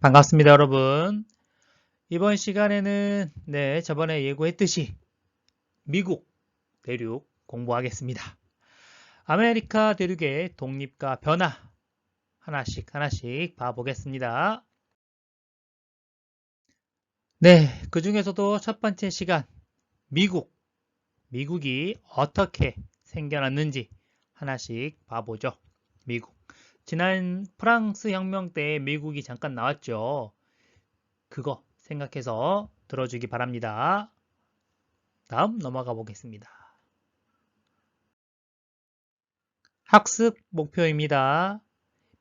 반갑습니다, 여러분. 이번 시간에는 저번에 예고했듯이 미국 대륙 공부하겠습니다. 아메리카 대륙의 독립과 변화 하나씩 봐보겠습니다. 그 중에서도 첫 번째 시간 미국이 어떻게 생겨났는지 하나씩 봐보죠. 미국. 지난 프랑스 혁명 때 미국이 잠깐 나왔죠. 그거 생각해서 들어주기 바랍니다. 다음 넘어가 보겠습니다. 학습 목표입니다.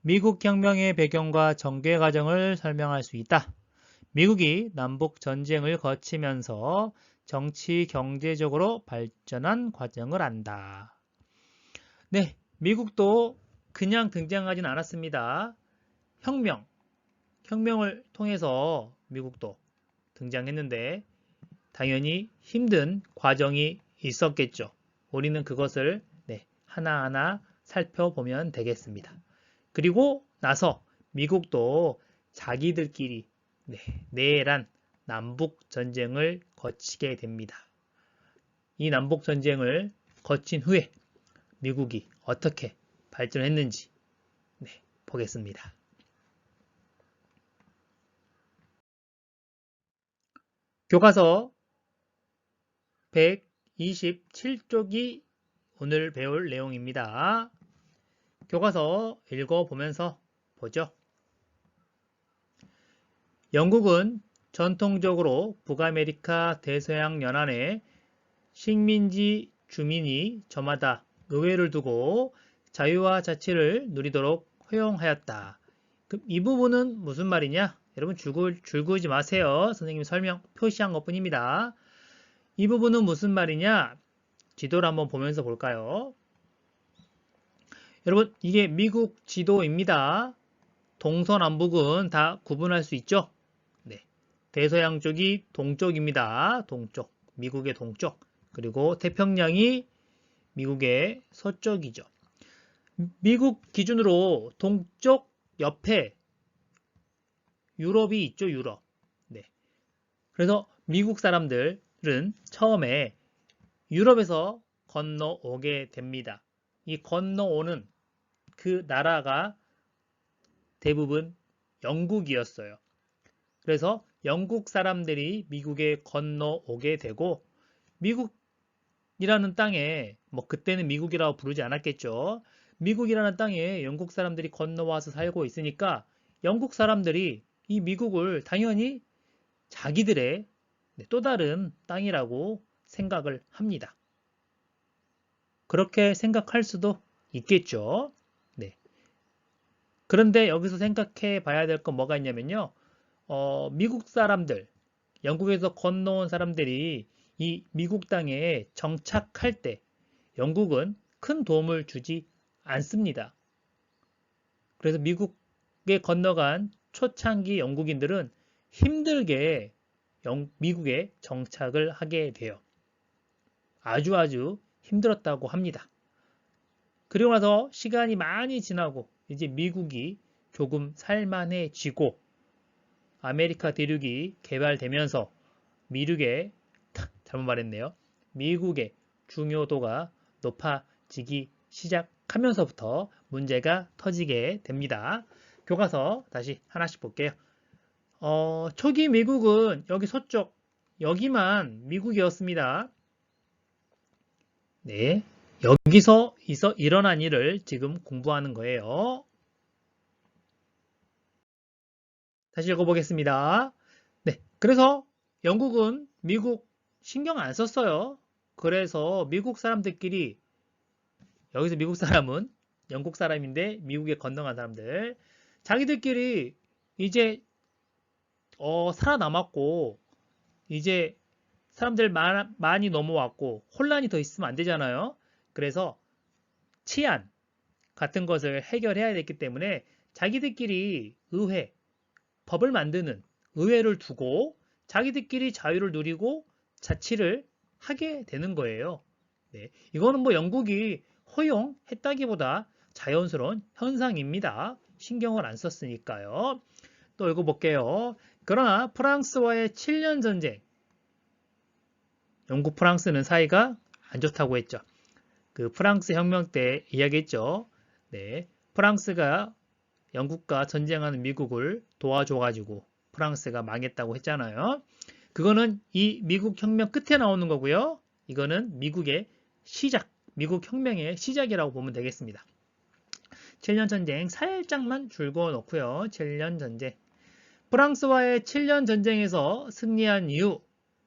미국 혁명의 배경과 전개 과정을 설명할 수 있다. 미국이 남북 전쟁을 거치면서 정치, 경제적으로 발전한 과정을 안다. 미국도 그냥 등장하진 않았습니다. 혁명을 통해서 미국도 등장했는데 당연히 힘든 과정이 있었겠죠. 우리는 그것을 하나하나 살펴보면 되겠습니다. 그리고 나서 미국도 자기들끼리 내란 남북 전쟁을 거치게 됩니다. 이 남북 전쟁을 거친 후에 미국이 어떻게 발전했는지 보겠습니다. 교과서 127쪽이 오늘 배울 내용입니다. 교과서 읽어보면서 보죠. 영국은 전통적으로 북아메리카 대서양 연안의 식민지 주민이 저마다 의회를 두고 자유와 자치를 누리도록 허용하였다. 그럼 이 부분은 무슨 말이냐? 여러분 줄그지 마세요. 선생님이 설명 표시한 것 뿐입니다. 이 부분은 무슨 말이냐? 지도를 한번 보면서 볼까요? 여러분 이게 미국 지도입니다. 동서남북은 다 구분할 수 있죠? 대서양 쪽이 동쪽입니다. 동쪽, 미국의 동쪽. 그리고 태평양이 미국의 서쪽이죠. 미국 기준으로 동쪽 옆에 유럽이 있죠, 유럽. 그래서 미국 사람들은 처음에 유럽에서 건너오게 됩니다. 이 건너오는 그 나라가 대부분 영국이었어요. 그래서 영국 사람들이 미국에 건너오게 되고 미국이라는 땅에 그때는 미국이라고 부르지 않았겠죠. 미국이라는 땅에 영국 사람들이 건너와서 살고 있으니까 영국 사람들이 이 미국을 당연히 자기들의 또 다른 땅이라고 생각을 합니다. 그렇게 생각할 수도 있겠죠. 그런데 여기서 생각해 봐야 될 건 뭐가 있냐면요. 미국 사람들, 영국에서 건너온 사람들이 이 미국 땅에 정착할 때 영국은 큰 도움을 주지 않습니다. 그래서 미국에 건너간 초창기 영국인들은 힘들게 미국에 정착을 하게 돼요. 아주 힘들었다고 합니다. 그리고 나서 시간이 많이 지나고 이제 미국이 조금 살만해지고 아메리카 대륙이 개발되면서 미국의 중요도가 높아지기 시작하면서부터 문제가 터지게 됩니다. 교과서 다시 하나씩 볼게요. 초기 미국은 여기 서쪽 여기만 미국이었습니다. 여기서 일어난 일을 지금 공부하는 거예요. 다시 읽어보겠습니다. 그래서 영국은 미국 신경 안 썼어요. 그래서 미국 사람들끼리 여기서 미국 사람은 영국 사람인데 미국에 건너간 사람들 자기들끼리 이제 살아남았고 이제 사람들 많이 넘어왔고 혼란이 더 있으면 안 되잖아요. 그래서 치안 같은 것을 해결해야 됐기 때문에 자기들끼리 법을 만드는 의회를 두고 자기들끼리 자유를 누리고 자치를 하게 되는 거예요. 이거는 영국이 허용했다기보다 자연스러운 현상입니다. 신경을 안 썼으니까요. 또 읽어볼게요. 그러나 프랑스와의 7년 전쟁, 영국 프랑스는 사이가 안 좋다고 했죠. 그 프랑스 혁명 때 이야기했죠. 네, 프랑스가 영국과 전쟁하는 미국을 도와줘가지고 프랑스가 망했다고 했잖아요. 그거는 이 미국 혁명 끝에 나오는 거고요. 이거는 미국의 시작, 미국 혁명의 시작이라고 보면 되겠습니다. 7년 전쟁 살짝만 줄거 놓고요. 7년 전쟁. 프랑스와의 7년 전쟁에서 승리한 이후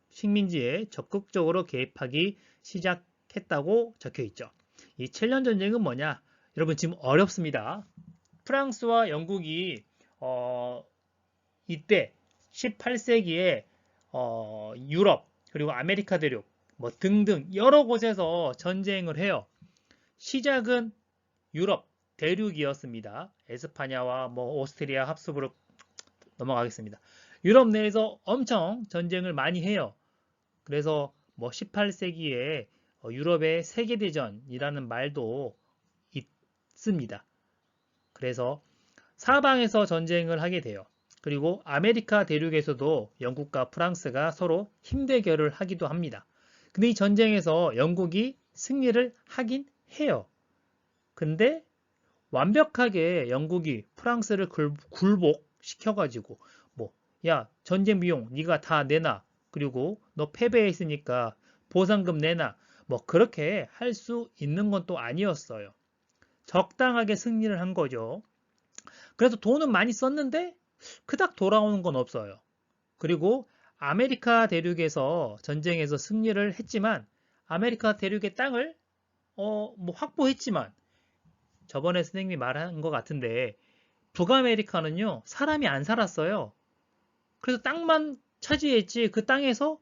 식민지에 적극적으로 개입하기 시작했다고 적혀 있죠. 이 7년 전쟁은 뭐냐? 여러분 지금 어렵습니다. 프랑스와 영국이 이때 18세기에 유럽 그리고 아메리카 대륙 뭐 등등 여러 곳에서 전쟁을 해요. 시작은 유럽 대륙이었습니다. 에스파냐와 뭐 오스트리아 합습으로 넘어가겠습니다. 유럽 내에서 엄청 전쟁을 많이 해요. 그래서 뭐 18세기에 유럽의 세계대전이라는 말도 있습니다. 그래서 사방에서 전쟁을 하게 돼요. 그리고 아메리카 대륙에서도 영국과 프랑스가 서로 힘대결을 하기도 합니다. 근데 이 전쟁에서 영국이 승리를 하긴 해요. 근데 완벽하게 영국이 프랑스를 굴복시켜가지고 뭐 야 전쟁 비용 네가 다 내놔 그리고 너 패배했으니까 보상금 내놔 뭐 그렇게 할 수 있는 건 또 아니었어요. 적당하게 승리를 한 거죠. 그래서 돈은 많이 썼는데 그닥 돌아오는 건 없어요. 그리고 아메리카 대륙에서 전쟁에서 승리를 했지만 아메리카 대륙의 땅을 뭐 확보했지만 저번에 선생님이 말한 것 같은데 북아메리카는요 사람이 안 살았어요. 그래서 땅만 차지했지 그 땅에서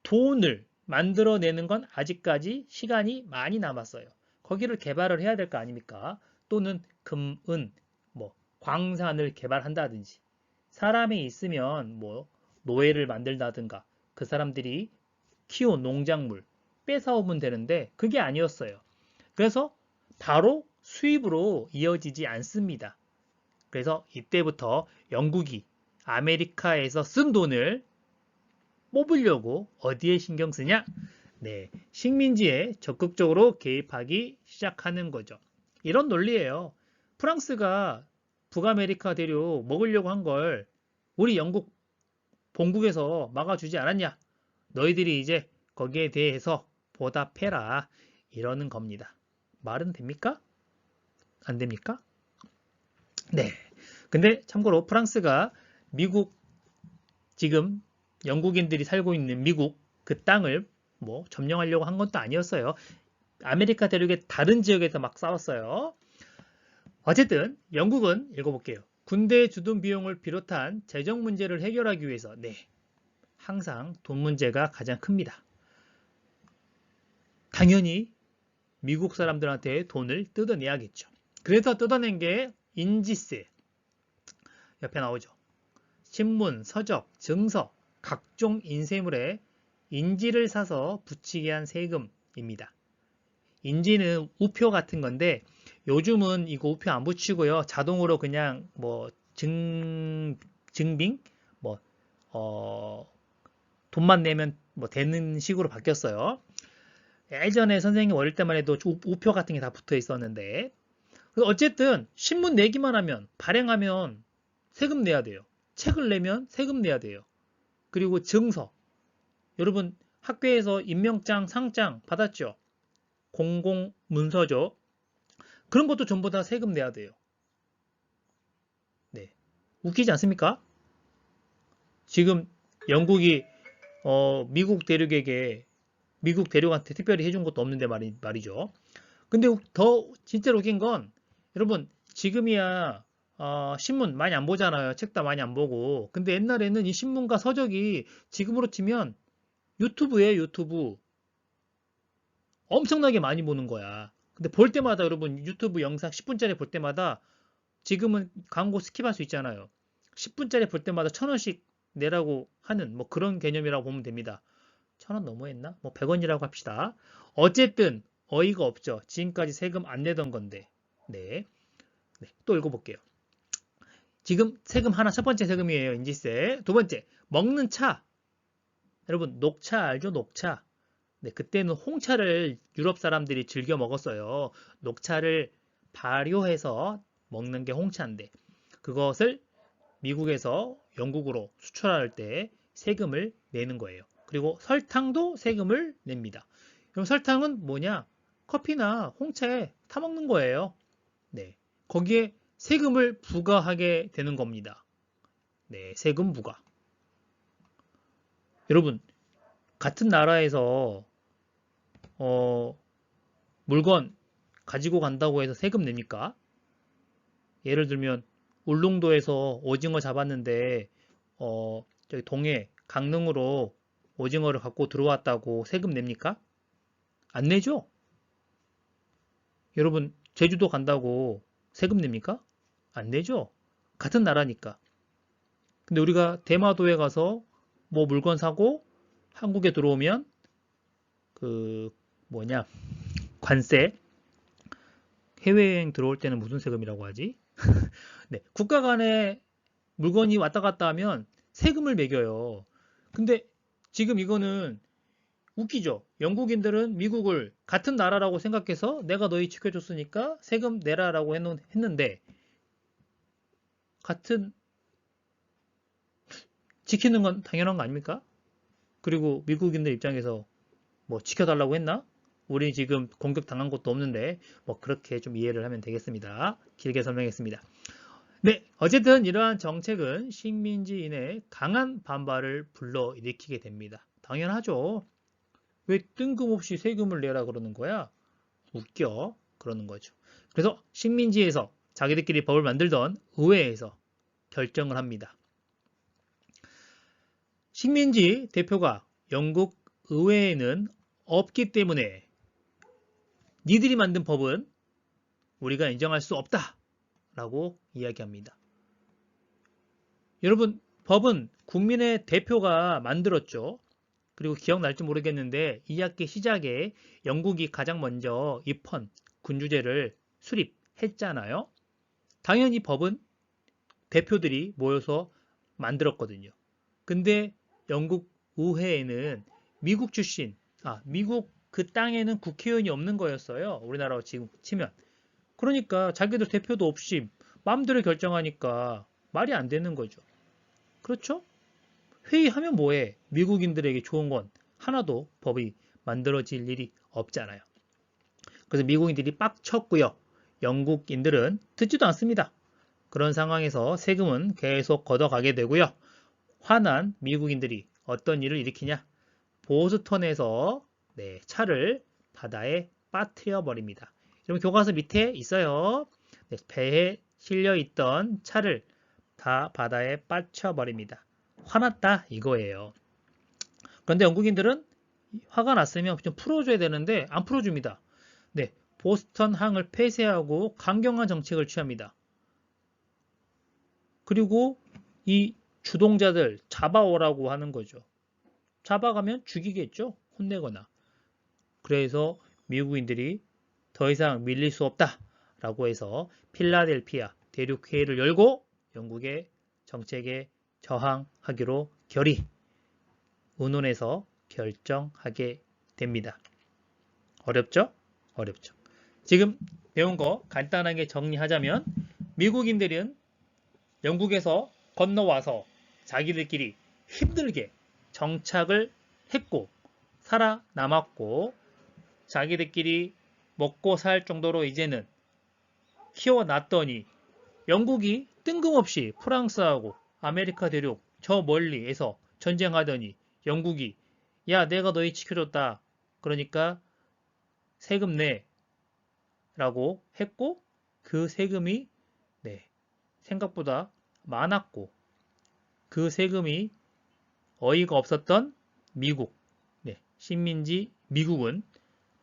돈을 만들어내는 건 아직까지 시간이 많이 남았어요. 거기를 개발을 해야 될 거 아닙니까? 또는 금, 은, 뭐 광산을 개발한다든지 사람이 있으면 뭐 노예를 만들다든가 그 사람들이 키운 농작물 뺏어오면 되는데 그게 아니었어요. 그래서 바로 수입으로 이어지지 않습니다. 그래서 이때부터 영국이 아메리카에서 쓴 돈을 뽑으려고 어디에 신경 쓰냐? 네, 식민지에 적극적으로 개입하기 시작하는 거죠. 이런 논리예요. 프랑스가 북아메리카 대륙 먹으려고 한 걸 우리 영국 본국에서 막아주지 않았냐? 너희들이 이제 거기에 대해서 보답해라. 이러는 겁니다. 말은 됩니까? 안 됩니까? 네. 근데 참고로 프랑스가 미국 지금 영국인들이 살고 있는 미국 그 땅을 뭐 점령하려고 한 것도 아니었어요. 아메리카 대륙의 다른 지역에서 막 싸웠어요. 어쨌든 영국은 읽어볼게요. 군대 주둔 비용을 비롯한 재정 문제를 해결하기 위해서 항상 돈 문제가 가장 큽니다. 당연히 미국 사람들한테 돈을 뜯어내야겠죠. 그래서 뜯어낸 게 인지세 옆에 나오죠. 신문, 서적, 증서, 각종 인쇄물에 인지를 사서 붙이게 한 세금입니다. 인지는 우표 같은 건데 요즘은 이거 우표 안 붙이고요. 자동으로 그냥 뭐 증빙 뭐 돈만 내면 뭐 되는 식으로 바뀌었어요. 예전에 선생님 어릴 때만 해도 우표 같은 게 다 붙어 있었는데 어쨌든 신문 내기만 하면 발행하면 세금 내야 돼요. 책을 내면 세금 내야 돼요. 그리고 증서. 여러분 학교에서 임명장, 상장 받았죠? 공공문서죠. 그런 것도 전부 다 세금 내야 돼요. 네. 웃기지 않습니까? 지금 영국이 미국 대륙한테 특별히 해준 것도 없는데 말이죠. 근데 더 진짜로 웃긴 건 여러분 지금이야 신문 많이 안 보잖아요. 책도 많이 안 보고. 근데 옛날에는 이 신문과 서적이 지금으로 치면 유튜브에 유튜브 엄청나게 많이 보는 거야. 근데 볼 때마다 여러분 유튜브 영상 10분짜리 볼 때마다 지금은 광고 스킵할 수 있잖아요. 10분짜리 볼 때마다 1,000원씩 내라고 하는 뭐 그런 개념이라고 보면 됩니다. 1,000원 너무했나? 뭐 100원이라고 합시다. 어쨌든 어이가 없죠. 지금까지 세금 안 내던 건데. 네. 또 읽어볼게요. 지금 세금 하나, 첫 번째 세금이에요. 인지세. 두 번째, 먹는 차. 여러분, 녹차 알죠? 녹차. 네, 그때는 홍차를 유럽 사람들이 즐겨 먹었어요. 녹차를 발효해서 먹는 게 홍차인데, 그것을 미국에서 영국으로 수출할 때 세금을 내는 거예요. 그리고 설탕도 세금을 냅니다. 그럼 설탕은 뭐냐? 커피나 홍차에 타먹는 거예요. 네, 거기에 세금을 부과하게 되는 겁니다. 네, 세금 부과. 여러분, 같은 나라에서 물건 가지고 간다고 해서 세금 냅니까? 예를 들면 울릉도에서 오징어 잡았는데 저기 동해 강릉으로 오징어를 갖고 들어왔다고 세금 냅니까? 안 내죠? 여러분 제주도 간다고 세금 냅니까? 안 내죠? 같은 나라니까. 근데 우리가 대마도에 가서 뭐 물건 사고 한국에 들어오면 그 뭐냐 관세, 해외여행 들어올 때는 무슨 세금이라고 하지? 네, 국가 간에 물건이 왔다 갔다 하면 세금을 매겨요. 근데 지금 이거는 웃기죠. 영국인들은 미국을 같은 나라라고 생각해서 내가 너희 지켜줬으니까 세금 내라라고 했는데 같은 지키는 건 당연한 거 아닙니까? 그리고 미국인들 입장에서 뭐 지켜달라고 했나? 우리 지금 공격 당한 것도 없는데 뭐 그렇게 좀 이해를 하면 되겠습니다. 길게 설명했습니다. 네, 어쨌든 이러한 정책은 식민지인의 강한 반발을 불러일으키게 됩니다. 당연하죠. 왜 뜬금없이 세금을 내라 그러는 거야? 웃겨. 그러는 거죠. 그래서 식민지에서 자기들끼리 법을 만들던 의회에서 결정을 합니다. 식민지 대표가 영국 의회에는 없기 때문에 니들이 만든 법은 우리가 인정할 수 없다 라고 이야기합니다. 여러분, 법은 국민의 대표가 만들었죠. 그리고 기억날지 모르겠는데 2학기 시작에 영국이 가장 먼저 입헌, 군주제를 수립했잖아요. 당연히 법은 대표들이 모여서 만들었거든요. 근데 영국 의회에는 미국 출신, 미국 그 땅에는 국회의원이 없는 거였어요. 우리나라로 지금 치면. 그러니까 자기들 대표도 없이 마음대로 결정하니까 말이 안 되는 거죠. 그렇죠? 회의하면 뭐해? 미국인들에게 좋은 건 하나도 법이 만들어질 일이 없잖아요. 그래서 미국인들이 빡쳤고요. 영국인들은 듣지도 않습니다. 그런 상황에서 세금은 계속 걷어가게 되고요. 화난 미국인들이 어떤 일을 일으키냐? 보스턴에서 차를 바다에 빠뜨려 버립니다. 여러분 교과서 밑에 있어요. 배에 실려 있던 차를 다 바다에 빠뜨려 버립니다. 화났다 이거예요. 그런데 영국인들은 화가 났으면 좀 풀어줘야 되는데 안 풀어줍니다. 네, 보스턴 항을 폐쇄하고 강경한 정책을 취합니다. 그리고 이 주동자들 잡아오라고 하는 거죠. 잡아가면 죽이겠죠. 혼내거나. 그래서 미국인들이 더 이상 밀릴 수 없다 라고 해서 필라델피아 대륙회의를 열고 영국의 정책에 저항하기로 의논해서 결정하게 됩니다. 어렵죠? 어렵죠. 지금 배운 거 간단하게 정리하자면 미국인들은 영국에서 건너와서 자기들끼리 힘들게 정착을 했고 살아남았고 자기들끼리 먹고 살 정도로 이제는 키워놨더니 영국이 뜬금없이 프랑스하고 아메리카 대륙 저 멀리에서 전쟁하더니 영국이 야 내가 너희 지켜줬다 그러니까 세금 내 라고 했고 그 세금이 생각보다 많았고 그 세금이 어이가 없었던 미국 식민지 미국은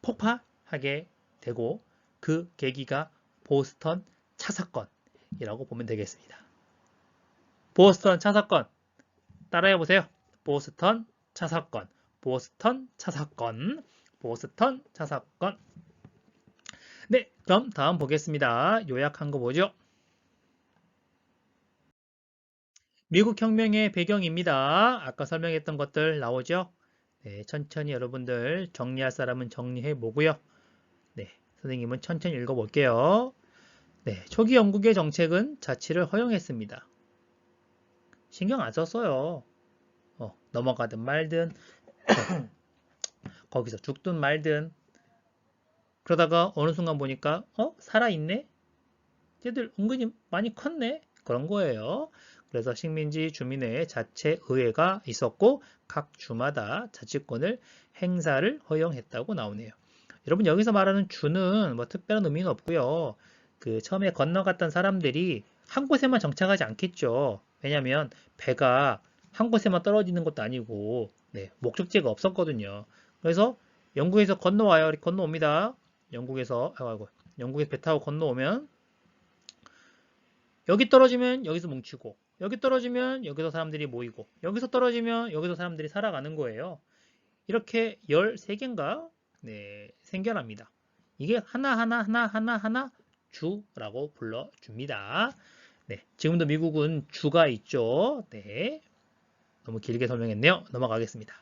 폭파하게 되고 그 계기가 보스턴 차 사건이라고 보면 되겠습니다. 보스턴 차 사건 따라해 보세요. 보스턴 차 사건, 보스턴 차 사건, 보스턴 차 사건. 네, 그럼 다음 보겠습니다. 요약한 거 보죠. 미국 혁명의 배경입니다. 아까 설명했던 것들 나오죠? 네, 천천히 여러분들 정리할 사람은 정리해 보고요. 네, 선생님은 천천히 읽어볼게요. 네, 초기 영국의 정책은 자치를 허용했습니다. 신경 안 썼어요. 넘어가든 말든 거기서 죽든 말든 그러다가 어느 순간 보니까 살아있네? 쟤들 은근히 많이 컸네? 그런 거예요. 그래서 식민지 주민의 자체 의회가 있었고 각 주마다 자치권을 행사를 허용했다고 나오네요. 여러분 여기서 말하는 주는 뭐 특별한 의미는 없고요. 그 처음에 건너갔던 사람들이 한 곳에만 정착하지 않겠죠. 왜냐하면 배가 한 곳에만 떨어지는 것도 아니고 목적지가 없었거든요. 그래서 영국에서 건너와요. 건너옵니다. 영국에서 배 타고 건너오면 여기 떨어지면 여기서 뭉치고 여기 떨어지면 여기서 사람들이 모이고 여기서 떨어지면 여기서 사람들이 살아가는 거예요. 이렇게 13개인가 생겨납니다. 이게 하나하나 주라고 불러줍니다. 지금도 미국은 주가 있죠. 너무 길게 설명했네요. 넘어가겠습니다.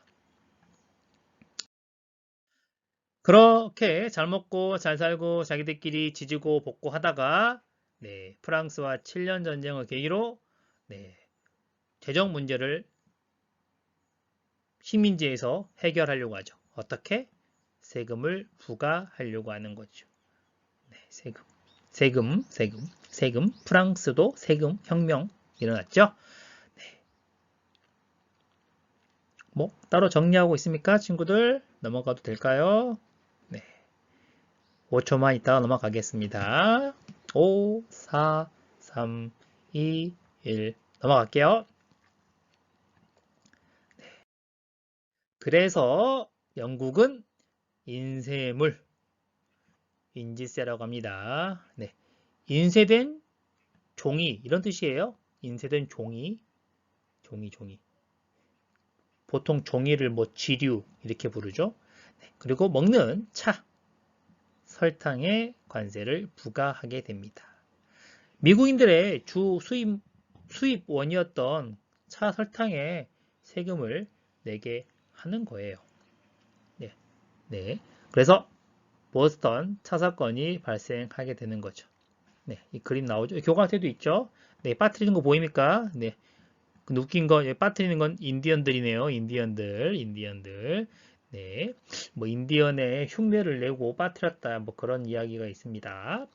그렇게 잘 먹고 잘 살고 자기들끼리 지지고 볶고 하다가 프랑스와 7년 전쟁을 계기로 재정 문제를 식민지에서 해결하려고 하죠. 어떻게? 세금을 부과하려고 하는 거죠. 세금. 프랑스도 세금 혁명 일어났죠. 뭐 따로 정리하고 있습니까, 친구들? 넘어가도 될까요? 5초만 있다가 넘어가겠습니다. 5, 4, 3, 2, 1 넘어갈게요. 그래서 영국은 인쇄물, 인지세라고 합니다. 인쇄된 종이 이런 뜻이에요. 인쇄된 종이. 보통 종이를 뭐 지류 이렇게 부르죠. 그리고 먹는 차, 설탕에 관세를 부과하게 됩니다. 미국인들의 주 수입원이었던 차 설탕에 세금을 내게 하는 거예요. 그래서 보스턴 차 사건이 발생하게 되는 거죠. 이 그림 나오죠? 교과서에도 있죠? 빠뜨리는 거 보입니까? 그 웃긴 거, 빠뜨리는 건 인디언들이네요. 인디언들. 뭐 인디언의 흉내를 내고 빠뜨렸다. 뭐 그런 이야기가 있습니다.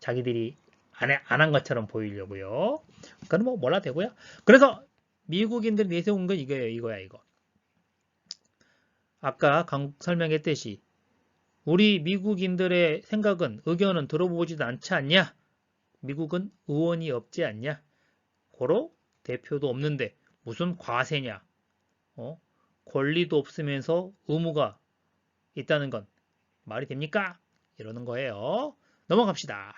자기들이 안 한 것처럼 보이려고요. 그건 뭐 몰라 되고요. 그래서 미국인들이 내세운 건 이거야. 아까 설명했듯이 우리 미국인들의 생각은 의견은 들어보지도 않지 않냐? 미국은 의원이 없지 않냐? 고로 대표도 없는데 무슨 과세냐? 권리도 없으면서 의무가 있다는 건 말이 됩니까? 이러는 거예요. 넘어갑시다.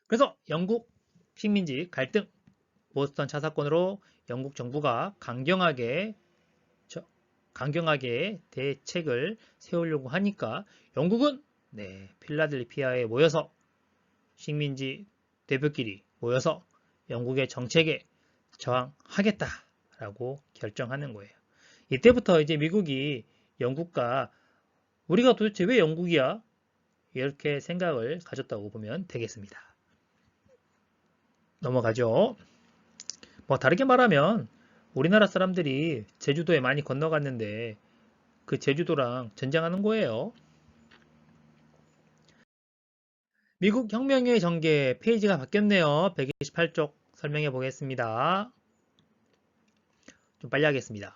그래서 영국 식민지 갈등, 보스턴 차 사건으로 영국 정부가 강경하게 대책을 세우려고 하니까 영국은 필라델피아에 모여서 식민지 대표끼리 모여서 영국의 정책에 저항하겠다라고 결정하는 거예요. 이때부터 이제 미국이 영국과 우리가 도대체 왜 영국이야? 이렇게 생각을 가졌다고 보면 되겠습니다. 넘어가죠. 뭐 다르게 말하면 우리나라 사람들이 제주도에 많이 건너갔는데 그 제주도랑 전쟁하는 거예요. 미국 혁명의 전개 페이지가 바뀌었네요. 128쪽 설명해 보겠습니다. 좀 빨리 하겠습니다.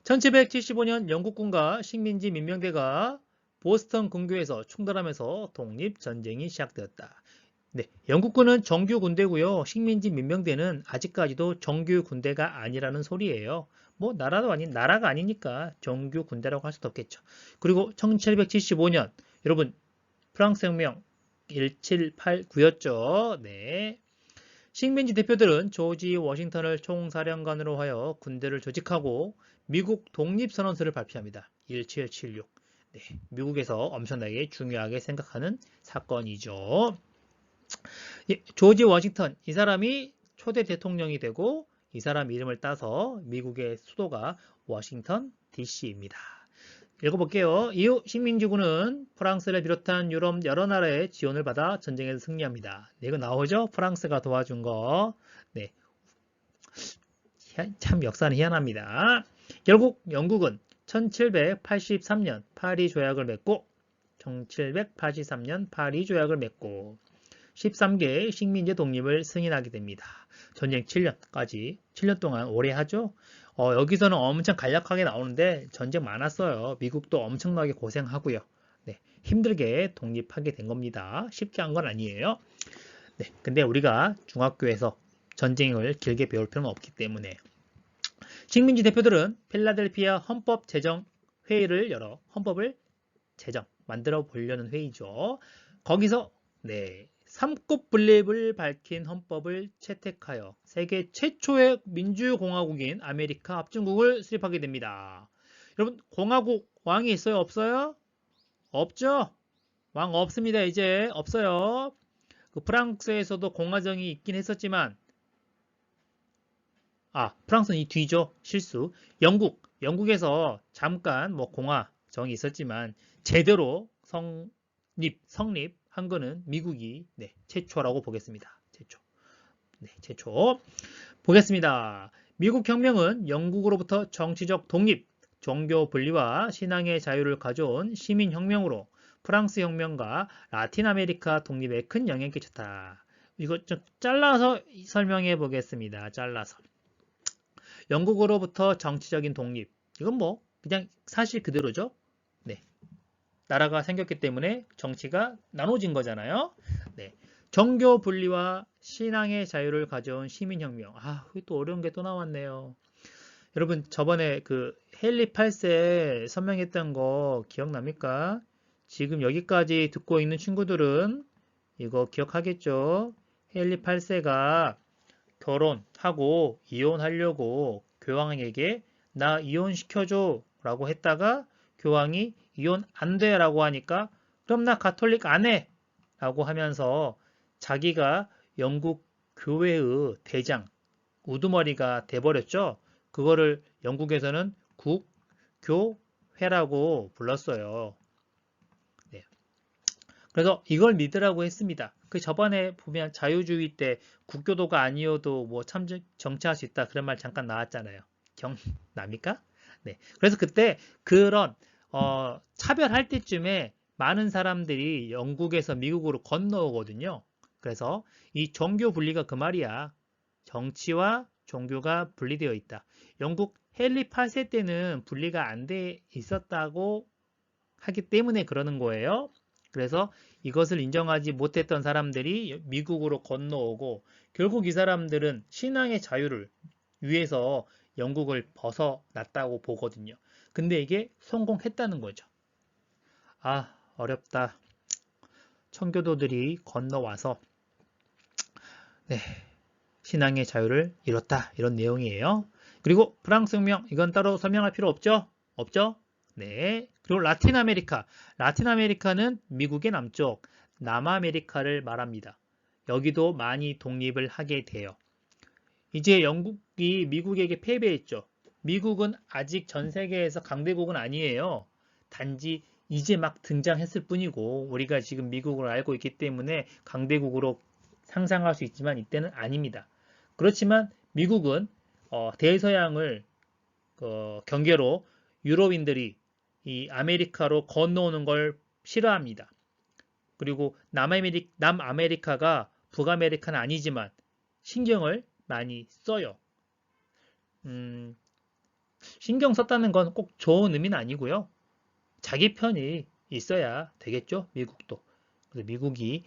1775년 영국군과 식민지 민병대가 보스턴 근교에서 충돌하면서 독립전쟁이 시작되었다. 영국군은 정규 군대고요. 식민지 민병대는 아직까지도 정규 군대가 아니라는 소리예요. 뭐 나라가 아니니까 정규 군대라고 할 수도 없겠죠. 그리고 1775년 여러분 프랑스 혁명 1789였죠. 식민지 대표들은 조지 워싱턴을 총사령관으로 하여 군대를 조직하고 미국 독립선언서를 발표합니다. 1776. 미국에서 엄청나게 중요하게 생각하는 사건이죠. 예, 조지 워싱턴 이 사람이 초대 대통령이 되고 이 사람 이름을 따서 미국의 수도가 워싱턴 DC입니다. 읽어볼게요. 이후 식민지군은 프랑스를 비롯한 유럽 여러 나라의 지원을 받아 전쟁에서 승리합니다. 네, 이거 나오죠? 프랑스가 도와준 거. 네, 참 역사는 희한합니다. 결국 영국은 1783년 파리 조약을 맺고 1783년 파리 조약을 맺고 13개의 식민지 독립을 승인하게 됩니다. 전쟁 7년까지 7년 동안 오래 하죠. 여기서는 엄청 간략하게 나오는데 전쟁 많았어요. 미국도 엄청나게 고생하고요. 네, 힘들게 독립하게 된 겁니다. 쉽게 한 건 아니에요. 네, 근데 우리가 중학교에서 전쟁을 길게 배울 필요는 없기 때문에 식민지 대표들은 필라델피아 헌법제정회의를 열어 헌법을 만들어 보려는 회의죠. 거기서 네, 삼국 분립을 밝힌 헌법을 채택하여 세계 최초의 민주공화국인 아메리카 합중국을 수립하게 됩니다. 여러분, 공화국 왕이 있어요? 없어요? 없죠? 왕 없습니다. 이제 없어요. 그 프랑스에서도 공화정이 있긴 했었지만 프랑스는 이 뒤죠. 실수. 영국에서 잠깐 뭐 공화정이 있었지만 제대로 성립한 거는 미국이 최초라고 보겠습니다. 최초. 보겠습니다. 미국 혁명은 영국으로부터 정치적 독립, 종교 분리와 신앙의 자유를 가져온 시민혁명으로 프랑스 혁명과 라틴 아메리카 독립에 큰 영향을 끼쳤다. 이거 좀 잘라서 설명해 보겠습니다. 잘라서. 영국으로부터 정치적인 독립. 이건 뭐 그냥 사실 그대로죠. 네. 나라가 생겼기 때문에 정치가 나눠진 거잖아요. 네. 종교 분리와 신앙의 자유를 가져온 시민혁명. 또 어려운 게 또 나왔네요. 여러분, 저번에 그 헨리 8세 서명했던 거 기억납니까? 지금 여기까지 듣고 있는 친구들은 이거 기억하겠죠? 헨리 8세가 결혼하고 이혼하려고 교황에게 나 이혼시켜줘 라고 했다가 교황이 이혼 안 돼 라고 하니까 그럼 나 가톨릭 안 해 라고 하면서 자기가 영국 교회의 대장 우두머리가 돼버렸죠. 그거를 영국에서는 국교회라고 불렀어요. 네. 그래서 이걸 믿으라고 했습니다. 그 저번에 보면 자유주의 때 국교도가 아니어도 뭐 정치할 수 있다 그런 말 잠깐 나왔잖아요. 기억납니까? 네. 그래서 그때 그런 차별할 때쯤에 많은 사람들이 영국에서 미국으로 건너오거든요. 그래서 이 종교 분리가 그 말이야. 정치와 종교가 분리되어 있다. 영국 헨리 8세 때는 분리가 안 돼 있었다고 하기 때문에 그러는 거예요. 그래서 이것을 인정하지 못했던 사람들이 미국으로 건너오고 결국 이 사람들은 신앙의 자유를 위해서 영국을 벗어났다고 보거든요. 근데 이게 성공했다는 거죠. 어렵다. 청교도들이 건너와서 신앙의 자유를 이뤘다. 이런 내용이에요. 그리고 프랑스 혁명, 이건 따로 설명할 필요 없죠? 없죠? 네. 그리고 라틴 아메리카. 라틴 아메리카는 미국의 남쪽, 남아메리카를 말합니다. 여기도 많이 독립을 하게 돼요. 이제 영국이 미국에게 패배했죠. 미국은 아직 전 세계에서 강대국은 아니에요. 단지 이제 막 등장했을 뿐이고 우리가 지금 미국을 알고 있기 때문에 강대국으로 상상할 수 있지만 이때는 아닙니다. 그렇지만 미국은 대서양을 경계로 유럽인들이 이 아메리카로 건너오는 걸 싫어합니다. 그리고 남아메리카가 북아메리카는 아니지만 신경을 많이 써요. 신경 썼다는 건 꼭 좋은 의미는 아니고요. 자기 편이 있어야 되겠죠. 미국도. 그래서 미국이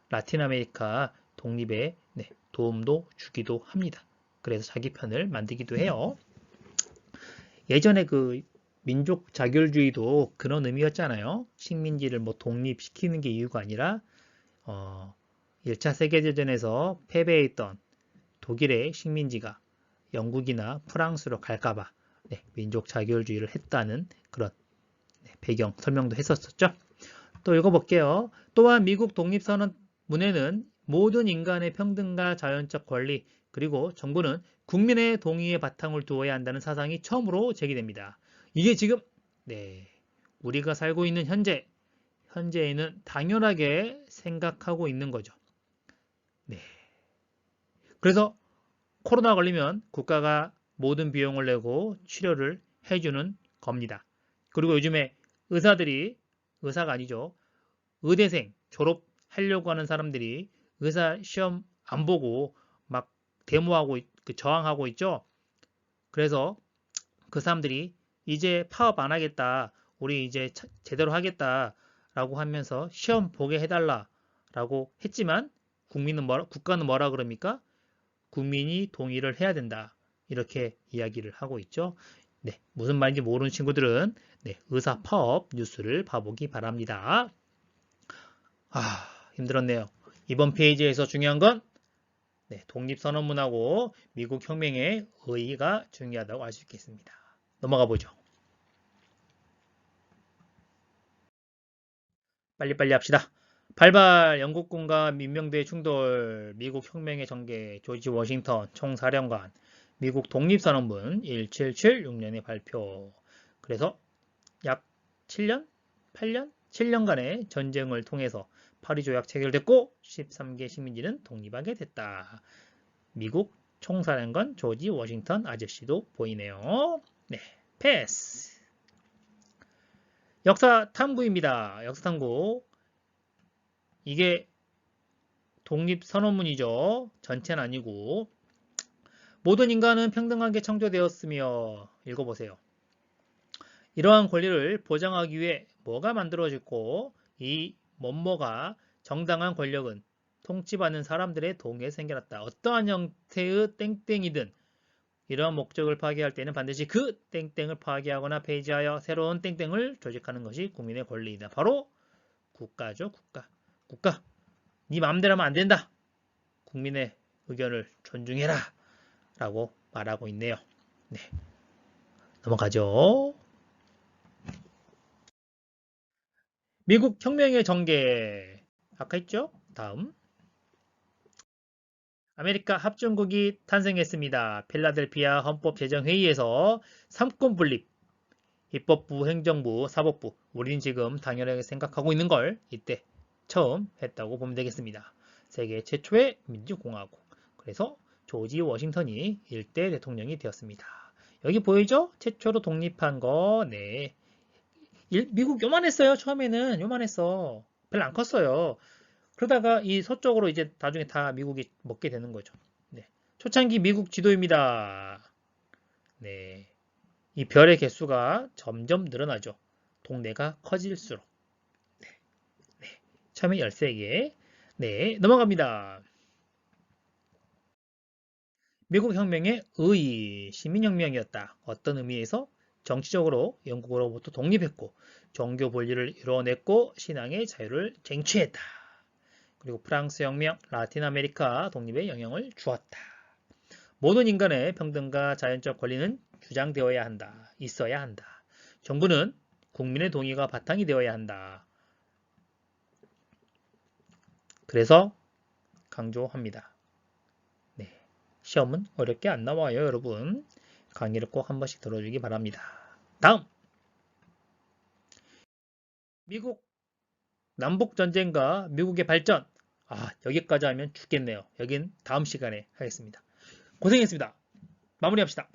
라틴 아메리카 독립에 도움도 주기도 합니다. 그래서 자기 편을 만들기도 해요. 예전에 그 민족 자결주의도 그런 의미였잖아요. 식민지를 뭐 독립시키는 게 이유가 아니라 1차 세계대전에서 패배했던 독일의 식민지가 영국이나 프랑스로 갈까봐 민족 자결주의를 했다는 그런 배경 설명도 했었죠. 또 읽어볼게요. 또한 미국 독립선언문에는 모든 인간의 평등과 자연적 권리, 그리고 정부는 국민의 동의에 바탕을 두어야 한다는 사상이 처음으로 제기됩니다. 이게 지금 우리가 살고 있는 현재에는 당연하게 생각하고 있는 거죠. 그래서 코로나 걸리면 국가가 모든 비용을 내고 치료를 해주는 겁니다. 그리고 요즘에 의사가 아니죠. 의대생 졸업하려고 하는 사람들이 의사 시험 안 보고 막 데모하고 저항하고 있죠. 그래서 그 사람들이 이제 파업 안 하겠다. 우리 이제 제대로 하겠다라고 하면서 시험 보게 해달라라고 했지만 국가는 뭐라 그럽니까? 국민이 동의를 해야 된다. 이렇게 이야기를 하고 있죠. 무슨 말인지 모르는 친구들은 의사 파업 뉴스를 봐보기 바랍니다. 힘들었네요. 이번 페이지에서 중요한 건 독립선언문하고 미국 혁명의 의의가 중요하다고 알 수 있겠습니다. 넘어가 보죠. 빨리빨리 합시다. 발발 영국군과 민병대의 충돌, 미국 혁명의 전개, 조지 워싱턴 총사령관, 미국 독립선언문 1776년에 발표. 그래서 약 7년? 8년? 7년간의 전쟁을 통해서 파리조약 체결됐고 13개 식민지는 독립하게 됐다. 미국 총사령관 조지 워싱턴 아저씨도 보이네요. 패스. 역사 탐구입니다. 역사 탐구. 이게 독립선언문이죠. 전체는 아니고. 모든 인간은 평등하게 창조되었으며 읽어보세요. 이러한 권리를 보장하기 위해 뭐가 만들어졌고 이 뭐뭐가 정당한 권력은 통치받는 사람들의 동의에 생겨났다. 어떠한 형태의 땡땡이든 이러한 목적을 파괴할 때는 반드시 그 땡땡을 파괴하거나 폐지하여 새로운 땡땡을 조직하는 것이 국민의 권리이다. 바로 국가죠. 국가. 네 마음대로 하면 안 된다. 국민의 의견을 존중해라. 라고 말하고 있네요. 넘어가죠. 미국 혁명의 전개. 아까 했죠? 다음. 아메리카 합중국이 탄생했습니다. 필라델피아 헌법제정회의에서 삼권 분립, 입법부, 행정부, 사법부. 우리는 지금 당연하게 생각하고 있는 걸 이때 처음 했다고 보면 되겠습니다. 세계 최초의 민주공화국. 그래서 조지 워싱턴이 일대 대통령이 되었습니다. 여기 보이죠? 최초로 독립한 거. 미국 요만했어요. 처음에는 요만했어. 별로 안 컸어요. 그러다가 이 서쪽으로 이제 나중에 다 미국이 먹게 되는 거죠. 초창기 미국 지도입니다. 이 별의 개수가 점점 늘어나죠. 동네가 커질수록. 처음에 13개. 넘어갑니다. 미국 혁명의 의의, 시민혁명이었다. 어떤 의미에서? 정치적으로 영국으로부터 독립했고 종교 분리를 이뤄냈고 신앙의 자유를 쟁취했다. 그리고 프랑스 혁명, 라틴 아메리카 독립에 영향을 주었다. 모든 인간의 평등과 자연적 권리는 주장되어야 한다. 있어야 한다. 정부는 국민의 동의가 바탕이 되어야 한다. 그래서 강조합니다. 시험은 어렵게 안 나와요, 여러분. 강의를 꼭 한 번씩 들어주기 바랍니다. 다음! 미국 남북전쟁과 미국의 발전. 여기까지 하면 죽겠네요. 여긴 다음 시간에 하겠습니다. 고생했습니다. 마무리합시다.